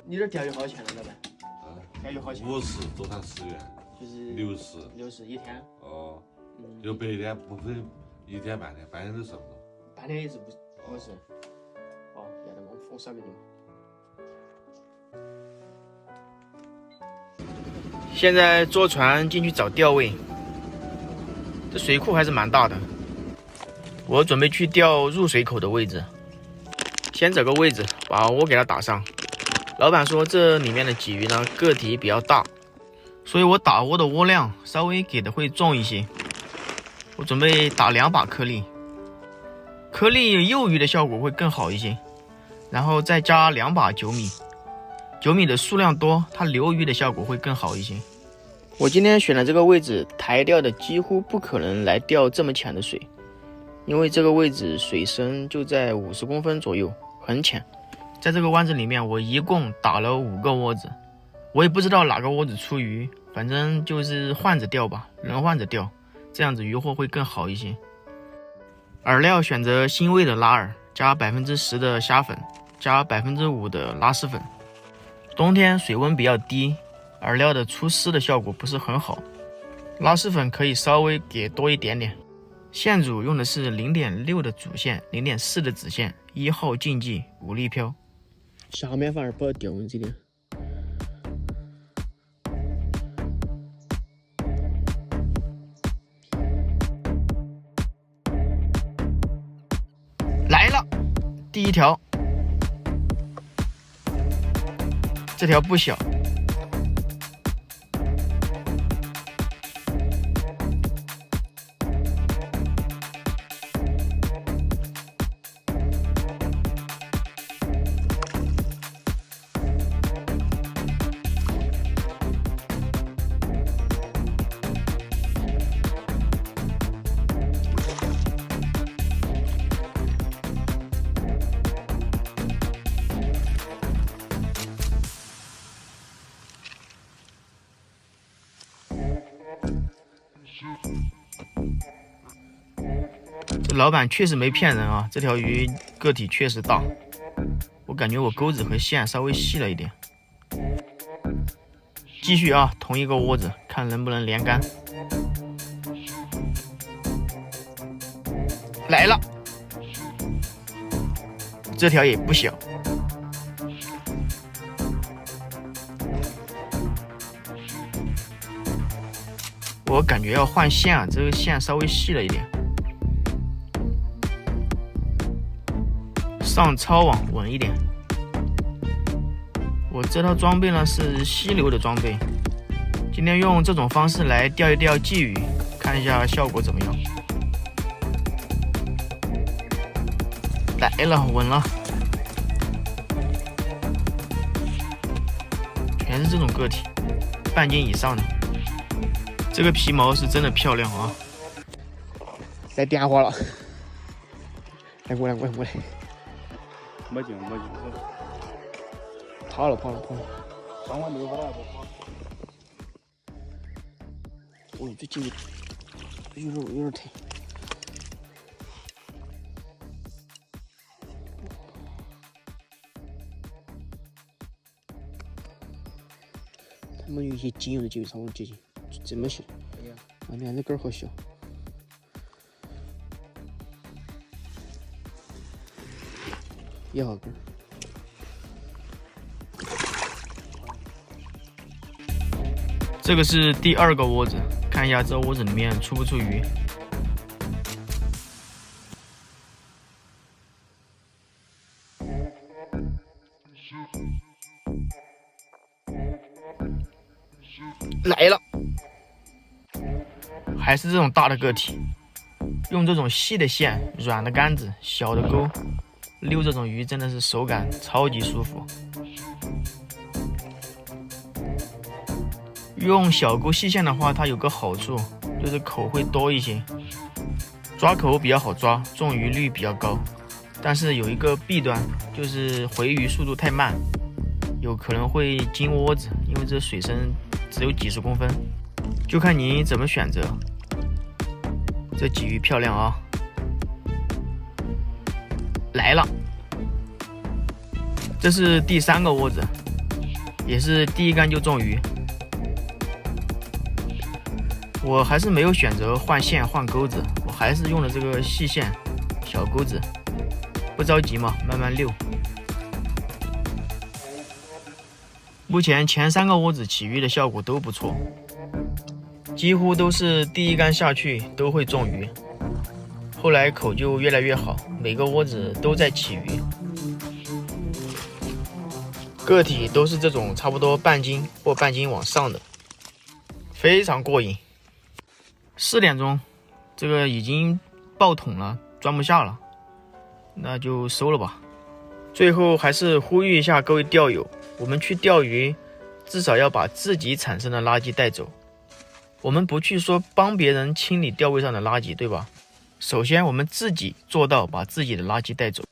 你这钓鱼好钱了，老板？钓鱼好钱？50多谈10元，就是60一天。哦，有白天不分一天半天，半天都收不到。半天也是不是？哦，要得嘛，我少给你。现在坐船进去找钓位，这水库还是蛮大的。我准备去钓入水口的位置，先找个位置把窝给它打上。老板说这里面的鲫鱼呢个体比较大，所以我打窝的窝量稍微给的会重一些。我准备打2把颗粒，颗粒幼鱼的效果会更好一些，然后再加2把9米，9米的数量多，它留鱼的效果会更好一些。我今天选的这个位置，台钓的几乎不可能来钓这么浅的水，因为这个位置水深就在50公分左右，很浅。在这个湾子里面，我一共打了5个窝子，我也不知道哪个窝子出鱼，反正就是换着钓吧，人换着钓，这样子鱼货会更好一些。饵料选择腥味的拉饵，加10%的虾粉，加5%的拉丝粉。冬天水温比较低，饵料的出丝的效果不是很好，拉丝粉可以稍微给多一点点。线组用的是0.6的主线，0.4的子线，1号竞技5粒漂。下面反而不好钓这点。来了，第一条，这条不小。这老板确实没骗人啊，这条鱼个体确实大，我感觉我钩子和线稍微细了一点。继续啊，同一个窝子，看能不能连杆。来了，这条也不小。我感觉要换线啊，这个线稍微细了一点。上抄网稳一点。我这套装备呢是溪流的装备，今天用这种方式来钓一钓鲫鱼，看一下效果怎么样。来了，稳了，全是这种个体，半斤以上的。这个皮毛是真的漂亮啊！来电话了，来过来。没劲，跑了。上完6把了不跑。哦，这鲫鱼有点疼。他们有一些仅有的鲫鱼差不多接近，这么小。对呀。啊，你看这根儿好小。1号根。这个是第2个窝子，看一下这窝子里面出不出鱼。来了，还是这种大的个体，用这种细的线、软的杆子、小的钩，溜这种鱼真的是手感超级舒服。用小钩细线的话，它有个好处，就是口会多一些，抓口比较好抓，中鱼率比较高。但是有一个弊端，就是回鱼速度太慢，有可能会进窝子，因为这水深只有几十公分，就看你怎么选择。这鲫鱼漂亮啊！来了。这是第3个窝子，也是第1竿就中鱼。我还是没有选择换线换钩子，我还是用了这个细线小钩子，不着急嘛，慢慢溜。目前前3个窝子起鱼的效果都不错，几乎都是第1竿下去都会中鱼，后来口就越来越好，每个窝子都在起鱼，个体都是这种差不多半斤或半斤往上的，非常过瘾。4点钟，这个已经爆桶了，装不下了，那就收了吧。最后还是呼吁一下各位钓友，我们去钓鱼，至少要把自己产生的垃圾带走。我们不去说帮别人清理钓位上的垃圾，对吧？首先我们自己做到把自己的垃圾带走。